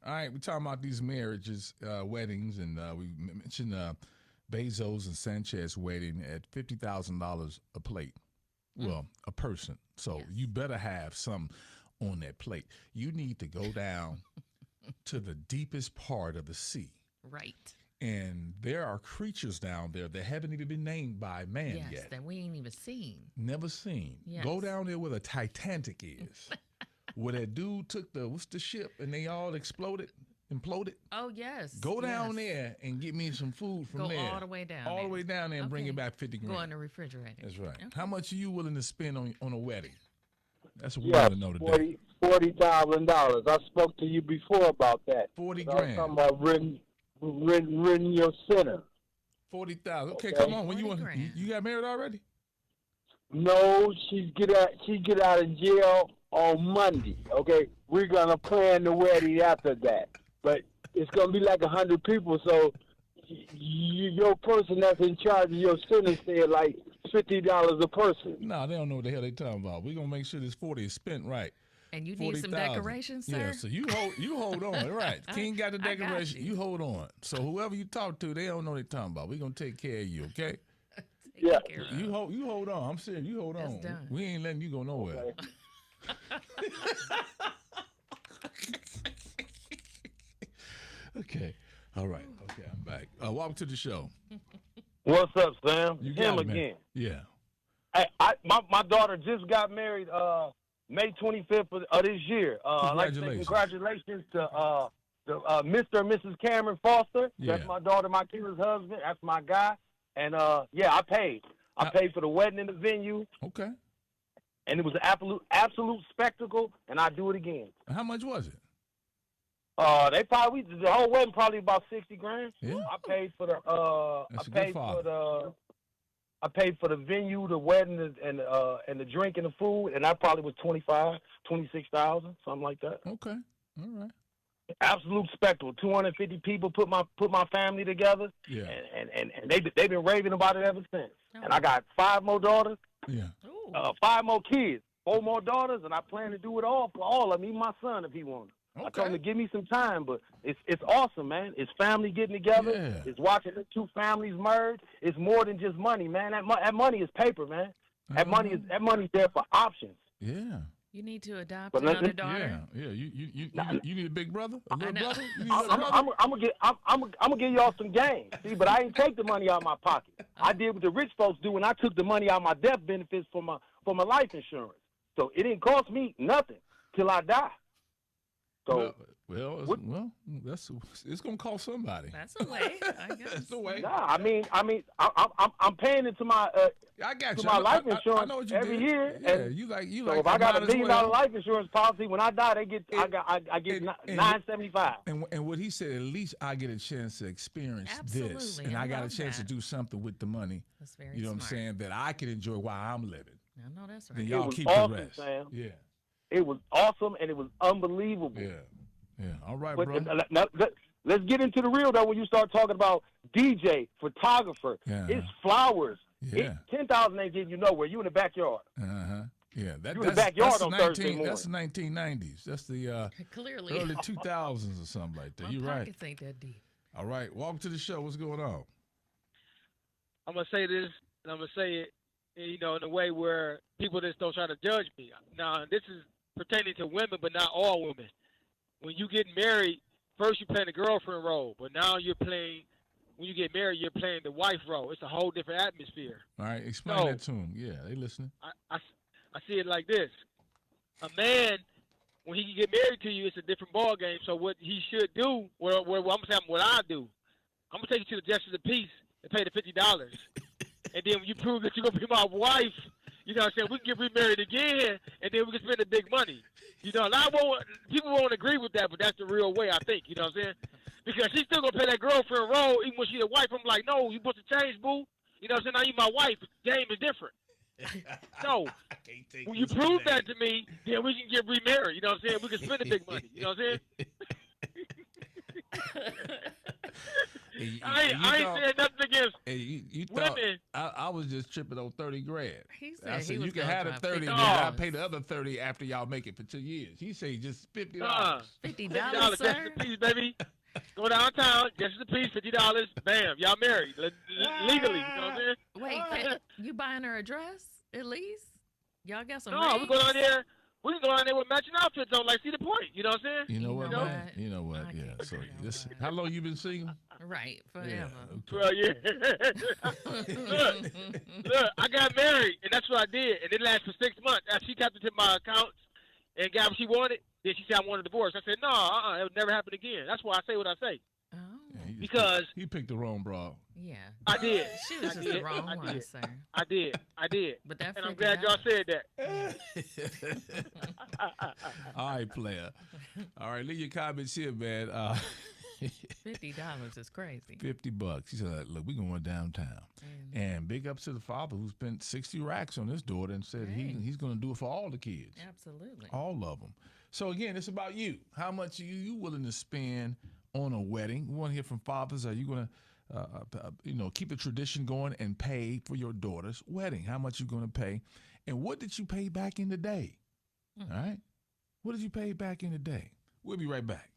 All right, we're talking about these marriages, weddings, and we mentioned Bezos and Sanchez wedding at $50,000 a plate. Well, a person. So Yes. you better have some on that plate. You need to go down to the deepest part of the sea. Right. And there are creatures down there that haven't even been named by man Yes, yet. that we ain't even seen. Never seen. Yes. Go down there where the Titanic is. Where that dude took what's the ship and they all imploded. Oh, yes. Go down yes. there and get me some food from Go there. all the way down All there. the way down there and bring Okay. it back 50 grand. Go in the refrigerator. That's right. Okay. How much are you willing to spend on a wedding? That's what we Yes, want to know today. $40,000. I spoke to you before about that. 40 I was grand. talking about renting your center. 40,000. Okay, Okay. come on. When you 40 want? You, grand. you got married already? No, she get out of jail on Monday. Okay, we're gonna plan the wedding after that, but it's gonna be like 100 people. So your person that's in charge of your center said like $50 a person. No, they don't know what the hell they talking about. We're gonna make sure this 40 is spent right. And you need some 40,000. decorations, sir? Yeah, so you hold on. Right. King got the I got decoration. you. You hold on. So whoever you talk to, they don't know what they talking about. We're gonna take care of you, okay? Taken Yeah. care of. You hold on. I'm serious. You hold That's on. done. We ain't letting you go nowhere. Okay. Okay. All right. Okay, I'm back. Welcome to the show. What's up, Sam? You Him got it, man. again. Yeah. Hey, my daughter just got married May 25th of this year. I'd like to say congratulations to Mr. and Mrs. Cameron Foster. Yeah. That's my daughter, my kid's husband. That's my guy. And yeah, I paid. I paid for the wedding in the venue, Okay. and it was an absolute spectacle. And I do it again. How much was it? The whole wedding probably about 60 grand. Yeah. I paid for the That's a good father. I paid for the venue, the wedding, and the drink and the food, and that probably was 26,000, something like that. Okay. All right. Absolute spectacle. 250 people put my family together, Yeah. and they've been raving about it ever since. Oh. And I got 5 more daughters, Yeah. Ooh. 5 more kids, 4 more daughters, and I plan to do it all for all of them, even my son if he wants. I told him to give me some time, but it's awesome, man. It's family getting together. Yeah. It's watching the two families merge. It's more than just money, man. That money is paper, man. That money's there for options. Yeah. You need to adopt But another listen- daughter. Yeah. You need a big brother, a little know. brother. You need another brother? I'm gonna give y'all some game. See, but I ain't take the money out of my pocket. I did what the rich folks do when I took the money out of my death benefits for my life insurance. So it didn't cost me nothing till I die. So it's gonna cost somebody. That's a way, I guess. That's the way. nah, I'm paying into my I got to you. my I life I insurance know what you every did. year. Yeah, And you like. so if I got might a as $1 million well. life insurance policy, when I die, I get $975. And what he said, at least I get a chance to experience this, Absolutely, and I I got a love chance to that. do something with the money. That's very You know what I'm smart. saying? That I can enjoy while I'm living. I know that's Then right. y'all was keep awesome, the rest. Sam. Yeah, It was awesome and it was unbelievable. yeah. All right, But bro. now, let's get into the real though. When you start talking about DJ, photographer, Yeah. it's flowers. Yeah. 10,000 ain't getting you nowhere. You in the backyard. Yeah, You in the backyard on Thursday morning. That's the 1990s. That's the Clearly, early 2000s or something like that. my You're right. pockets ain't that deep. All right, welcome to the show. What's going on? I'm gonna say this, and I'm gonna say it, in a way where people just don't try to judge me. Now, this is pertaining to women, but not all women. When you get married, first you're playing the girlfriend role, but now when you get married, you're playing the wife role. It's a whole different atmosphere. All right, explain No. that to them. Yeah, they listening. I see it like this: a man, when he get married to you, it's a different ball game. So what he should do, what I'm gonna say, what I do, I'm gonna take you to the Justice of the Peace and pay the $50, and then when you prove that you're gonna be my wife, you know what I'm saying, we can get remarried again, and then we can spend the big money. And people won't agree with that, but that's the real way, I think. You know what I'm saying? Because she's still gonna play that girlfriend role even when she's a wife. I'm like, no, you supposed to change, boo. You know what I'm saying? Now you my wife. The game is different. So when you prove that to me, then we can get remarried. You know what I'm saying? We can spend the big money. You know what I'm saying? I ain't saying nothing against You thought women. I was just tripping on 30 grand. He said I he said was you can gonna have the drop 30 and $50. then I'll pay the other 30 after y'all make it for 2 years. He said just $50. $50, $50, sir. just a piece, baby. Go downtown, just a piece, $50. Bam, y'all married legally. You know what I'm saying? Wait, you buying her a dress at least? Y'all got some. No, we go down there. We can go down there with matching outfits on. Like, see the point? You know what I'm saying? You know what, know man? what? You know what? I Yeah. can't So know this, what. how long you been single? Right, forever. Yeah. Well, yeah. Look, I got married, and that's what I did. And it lasted for 6 months. After she tapped into my accounts and got what she wanted, then she said, I want a divorce. I said, no, it would never happen again. That's why I say what I say. Oh, Yeah, he just Because he picked the wrong bra. yeah. I did. She was I just the did. wrong I one, did. sir. I did. But that And I'm $50. glad y'all said that. All right, player. All right, leave your comments here, man. $50 is crazy. $50. He said, look, we're going downtown. And big ups to the father who spent 60 racks on his daughter and said Hey. he's going to do it for all the kids. Absolutely. All of them. So again, it's about you. How much are you willing to spend on a wedding? We want to hear from fathers. Are you going to, keep the tradition going and pay for your daughter's wedding? How much you going to pay? And what did you pay back in the day? All right. What did you pay back in the day? We'll be right back.